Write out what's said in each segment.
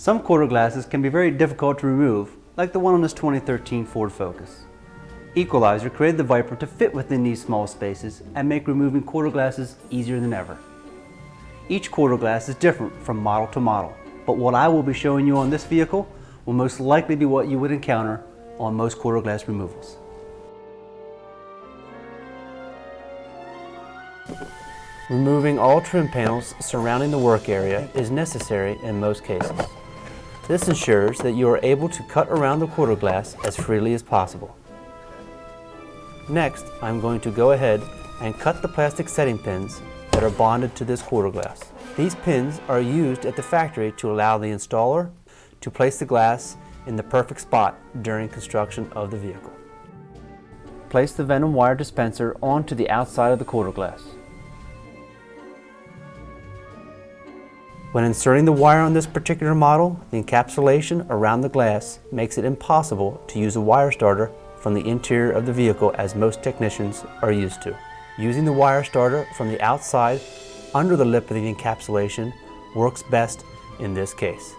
Some quarter glasses can be very difficult to remove, like the one on this 2013 Ford Focus. Equalizer created the Viper to fit within these small spaces and make removing quarter glasses easier than ever. Each quarter glass is different from model to model, but what I will be showing you on this vehicle will most likely be what you would encounter on most quarter glass removals. Removing all trim panels surrounding the work area is necessary in most cases. This ensures that you are able to cut around the quarter glass as freely as possible. Next, I'm going to go ahead and cut the plastic setting pins that are bonded to this quarter glass. These pins are used at the factory to allow the installer to place the glass in the perfect spot during construction of the vehicle. Place the Venom wire dispenser onto the outside of the quarter glass. When inserting the wire on this particular model, the encapsulation around the glass makes it impossible to use a wire starter from the interior of the vehicle as most technicians are used to. Using the wire starter from the outside under the lip of the encapsulation works best in this case.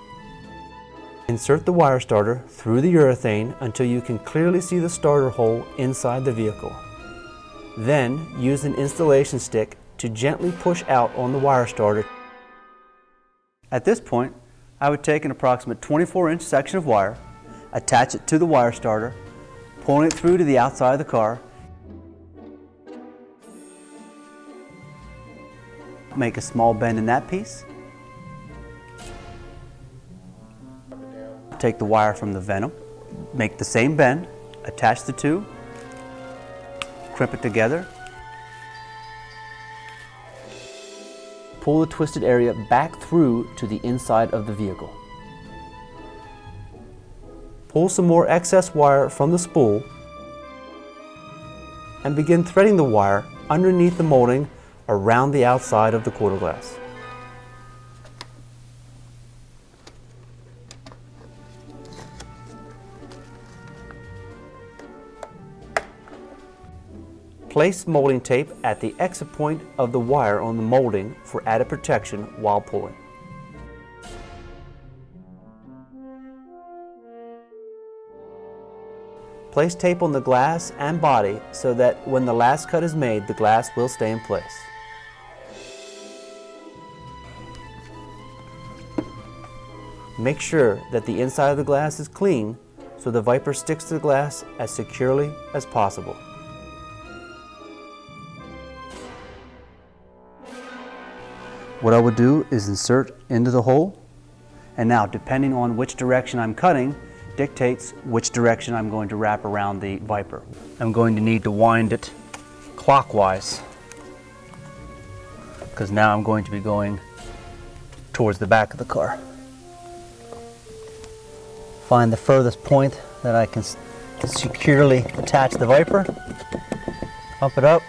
Insert the wire starter through the urethane until you can clearly see the starter hole inside the vehicle. Then use an installation stick to gently push out on the wire starter. At this point, I would take an approximate 24-inch section of wire, attach it to the wire starter, pulling it through to the outside of the car. Make a small bend in that piece. Take the wire from the Venom, make the same bend, attach the two, crimp it together. Pull the twisted area back through to the inside of the vehicle. Pull some more excess wire from the spool and begin threading the wire underneath the molding around the outside of the quarter glass. Place molding tape at the exit point of the wire on the molding for added protection while pulling. Place tape on the glass and body so that when the last cut is made, the glass will stay in place. Make sure that the inside of the glass is clean so the Viper sticks to the glass as securely as possible. What I would do is insert into the hole, and now depending on which direction I'm cutting dictates which direction I'm going to wrap around the Viper. I'm going to need to wind it clockwise because now I'm going to be going towards the back of the car. Find the furthest point that I can securely attach the Viper, pump it up.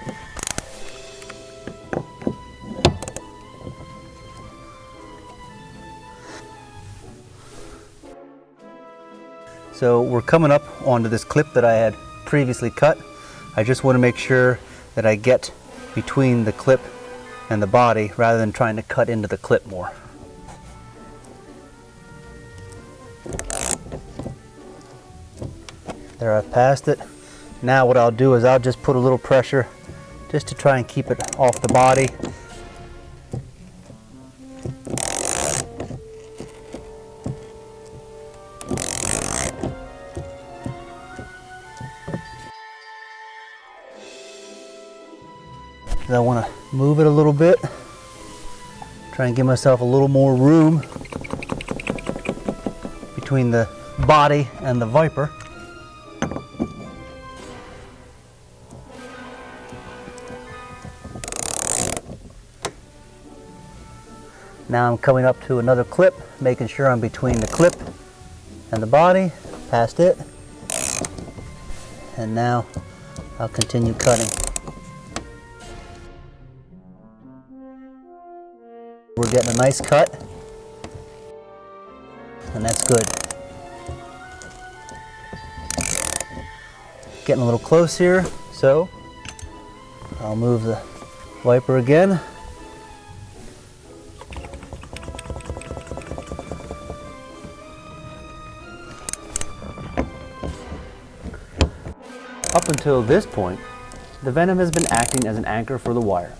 So we're coming up onto this clip that I had previously cut. I just want to make sure that I get between the clip and the body rather than trying to cut into the clip more. There, I've passed it. Now what I'll do is I'll just put a little pressure just to try and keep it off the body. I want to move it a little bit, try and give myself a little more room between the body and the Viper. Now I'm coming up to another clip, making sure I'm between the clip and the body, past it, and now I'll continue cutting. We're getting a nice cut, and that's good. Getting a little close here, so I'll move the Viper again. Up until this point, the venom has been acting as an anchor for the wire.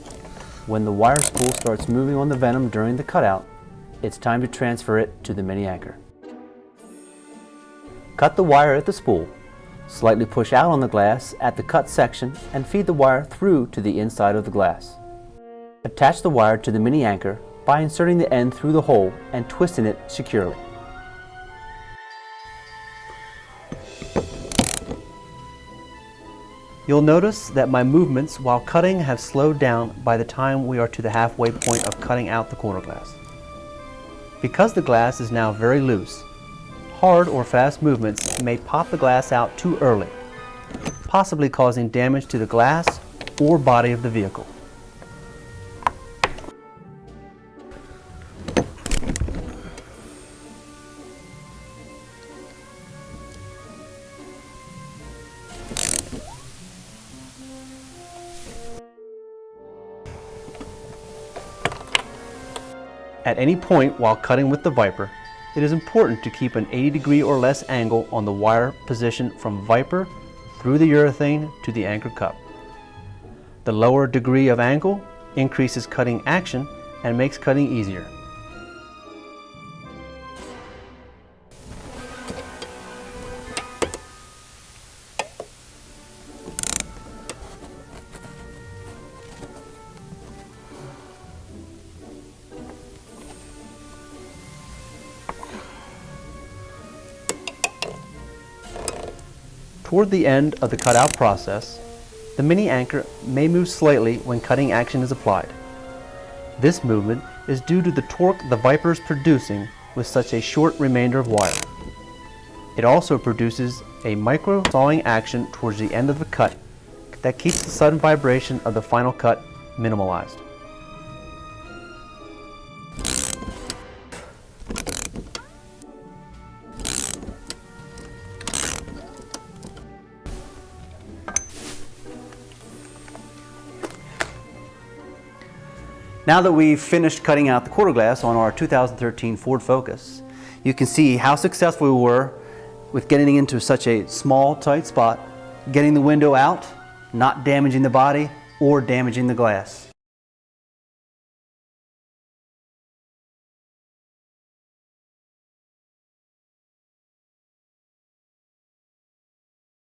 When the wire spool starts moving on the venom during the cutout, it's time to transfer it to the mini anchor. Cut the wire at the spool, slightly push out on the glass at the cut section and feed the wire through to the inside of the glass. Attach the wire to the mini anchor by inserting the end through the hole and twisting it securely. You'll notice that my movements while cutting have slowed down by the time we are to the halfway point of cutting out the corner glass. Because the glass is now very loose, hard or fast movements may pop the glass out too early, possibly causing damage to the glass or body of the vehicle. At any point while cutting with the Viper, it is important to keep an 80-degree or less angle on the wire position from Viper through the urethane to the anchor cup. The lower degree of angle increases cutting action and makes cutting easier. Toward the end of the cutout process, the mini anchor may move slightly when cutting action is applied. This movement is due to the torque the Viper is producing with such a short remainder of wire. It also produces a micro sawing action towards the end of the cut that keeps the sudden vibration of the final cut minimalized. Now that we've finished cutting out the quarter glass on our 2013 Ford Focus, you can see how successful we were with getting into such a small, tight spot, getting the window out, not damaging the body or damaging the glass.